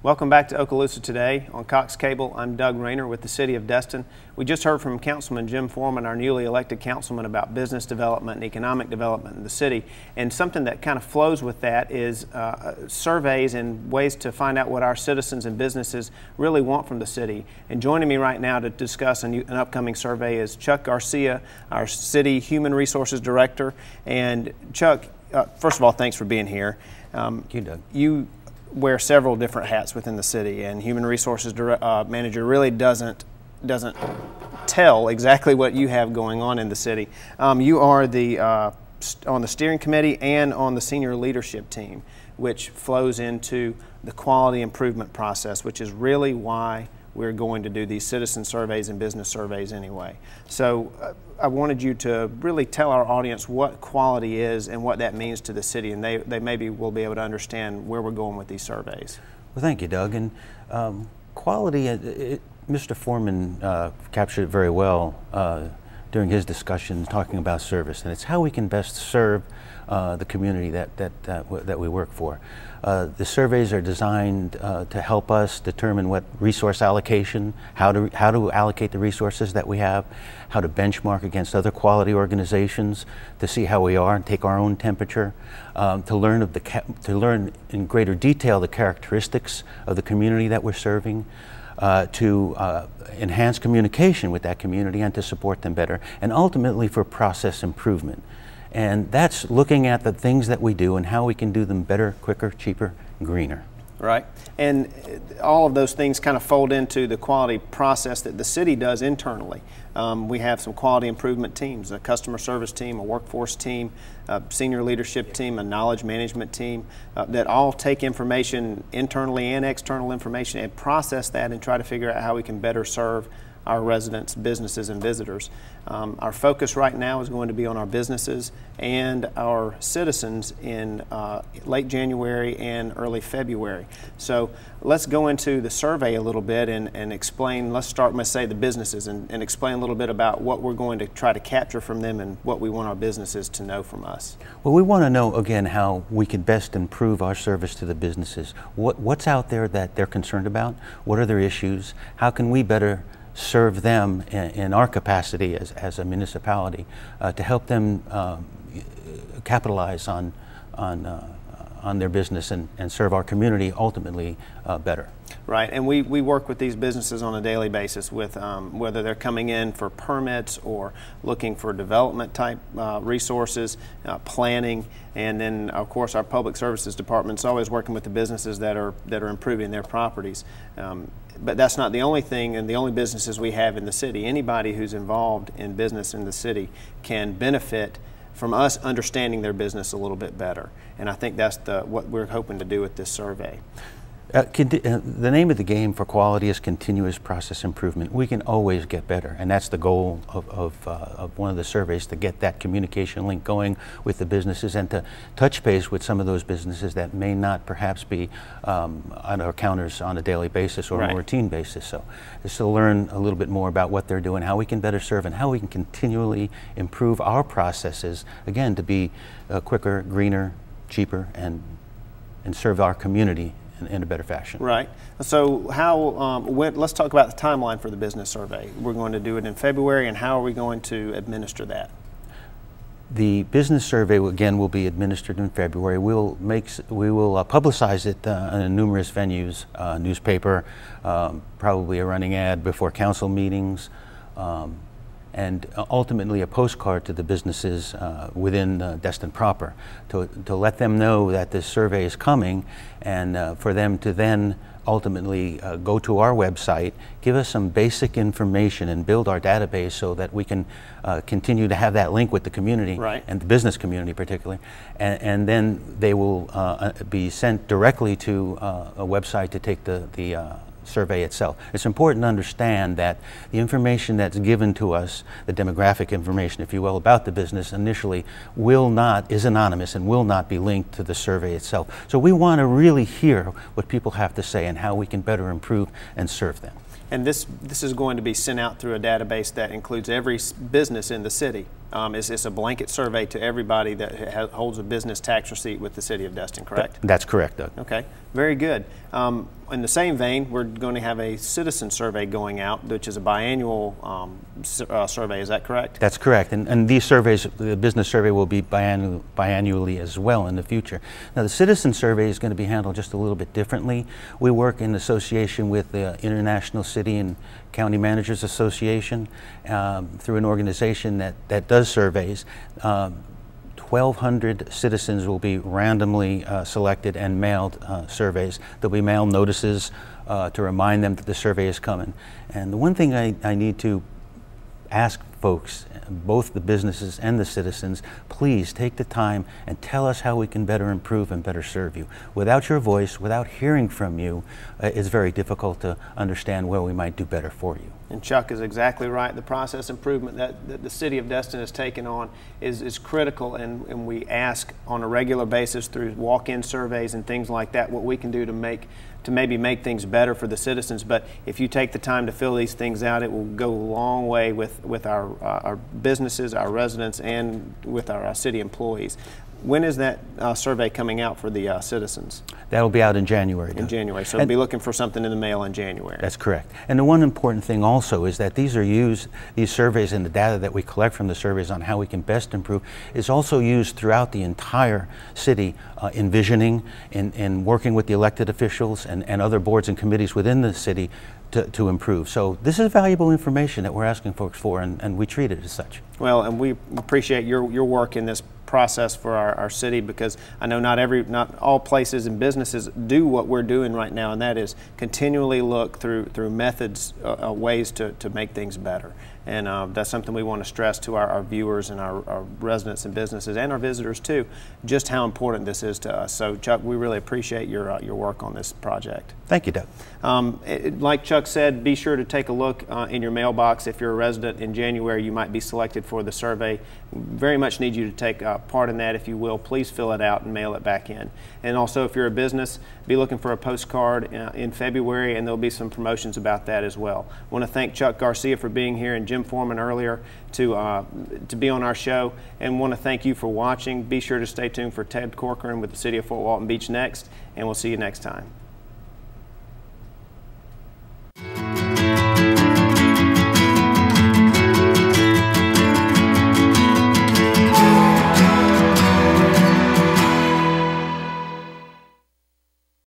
Welcome back to Okaloosa Today. On Cox Cable, I'm Doug Rayner with the City of Destin. We just heard from Councilman Jim Foreman, our newly elected councilman, about business development and economic development in the city. And something that kind of flows with that is surveys and ways to find out what our citizens and businesses really want from the city. And joining me right now to discuss an upcoming survey is Chuck Garcia, our City Human Resources Director. And Chuck, first of all, thanks for being here. Thank you, Doug. You wear several different hats within the city, and Human Resources Manager really doesn't tell exactly what you have going on in the city. You are on the steering committee and on the senior leadership team, which flows into the quality improvement process, which is really why we're going to do these citizen surveys and business surveys anyway. So I wanted you to really tell our audience what quality is and what that means to the city, and they maybe will be able to understand where we're going with these surveys. Well, thank you, Doug. And quality, Mr. Foreman captured it very well during his discussion talking about service, and it's how we can best serve the community that we work for. The surveys are designed to help us determine what resource allocation, how to allocate the resources that we have, how to benchmark against other quality organizations to see how we are and take our own temperature, to learn in greater detail the characteristics of the community that we're serving, to enhance communication with that community and to support them better, and ultimately for process improvement. And that's looking at the things that we do and how we can do them better, quicker, cheaper, greener. Right. And all of those things kind of fold into the quality process that the city does internally. We have some quality improvement teams, a customer service team, a workforce team, a senior leadership team, a knowledge management team that all take information, internally and external information, and process that and try to figure out how we can better serve our residents, businesses, and visitors. Our focus right now is going to be on our businesses and our citizens in late January and early February. So let's go into the survey a little bit and explain, let's start with, say, the businesses and explain a little bit about what we're going to try to capture from them and what we want our businesses to know from us. Well, we want to know, again, how we can best improve our service to the businesses. What's out there that they're concerned about? What are their issues? How can we better serve them in our capacity as a municipality to help them capitalize on their business and serve our community ultimately better. Right, and we work with these businesses on a daily basis with whether they're coming in for permits or looking for development type resources, planning, and then of course our public services department is always working with the businesses that are improving their properties. But that's not the only thing and the only businesses we have in the city. Anybody who's involved in business in the city can benefit from us understanding their business a little bit better. And I think that's what we're hoping to do with this survey. The name of the game for quality is continuous process improvement. We can always get better, and that's the goal of one of the surveys, to get that communication link going with the businesses and to touch base with some of those businesses that may not perhaps be on our counters on a daily basis or on a routine basis. So just to learn a little bit more about what they're doing, how we can better serve, and how we can continually improve our processes, again, to be quicker, greener, cheaper, and serve our community in a better fashion. Right. So how, let's talk about the timeline for the business survey. We're going to do it in February, and how are we going to administer that? The business survey, again, will be administered in February. We will publicize it in numerous venues, newspaper, probably a running ad before council meetings, and ultimately a postcard to the businesses within Destin proper to let them know that this survey is coming, and for them to then ultimately go to our website, give us some basic information and build our database so that we can continue to have that link with the community and the business community particularly, and then they will be sent directly to a website to take the survey itself. It's important to understand that the information that's given to us, the demographic information, if you will, about the business initially is anonymous and will not be linked to the survey itself. So we want to really hear what people have to say and how we can better improve and serve them. And this is going to be sent out through a database that includes every business in the city. It's a blanket survey to everybody that holds a business tax receipt with the City of Destin, correct? That's correct, Doug. Okay, very good. In the same vein, we're going to have a citizen survey going out, which is a biannual survey. Is that correct? That's correct. And these surveys, the business survey will be biannually as well in the future. Now, the citizen survey is going to be handled just a little bit differently. We work in association with the International City and County Managers Association through an organization that does surveys. 1,200 citizens will be randomly selected and mailed surveys. There'll be mail notices to remind them that the survey is coming. And the one thing I need to ask folks, both the businesses and the citizens, please take the time and tell us how we can better improve and better serve you. Without your voice, without hearing from you, it's very difficult to understand where we might do better for you. And Chuck is exactly right. The process improvement that the City of Destin has taken on is critical, and we ask on a regular basis through walk-in surveys and things like that what we can do to maybe make things better for the citizens. But if you take the time to fill these things out, it will go a long way with our businesses, our residents, and with our city employees. When is that survey coming out for the citizens? That'll be out in January. In January, so we'll be looking for something in the mail in January. That's correct. And the one important thing also is that these surveys and the data that we collect from the surveys on how we can best improve is also used throughout the entire city in visioning, in working with the elected officials and other boards and committees within the city to improve. So this is valuable information that we're asking folks for, and we treat it as such. Well, and we appreciate your work in this process for our city, because I know not all places and businesses do what we're doing right now, and that is continually look through methods, ways to make things better. And that's something we want to stress to our viewers and our residents and businesses and our visitors too, just how important this is to us. So Chuck, we really appreciate your work on this project. Thank you, Doug. Like Chuck said, be sure to take a look in your mailbox. If you're a resident in January, you might be selected for the survey. Very much need you to take part in that. If you will, please fill it out and mail it back in. And also, if you're a business, be looking for a postcard in February, and there'll be some promotions about that as well. I want to thank Chuck Garcia for being here and Jim Foreman earlier to be on our show, and want to thank you for watching. Be sure to stay tuned for Ted Corcoran with the City of Fort Walton Beach next, and we'll see you next time.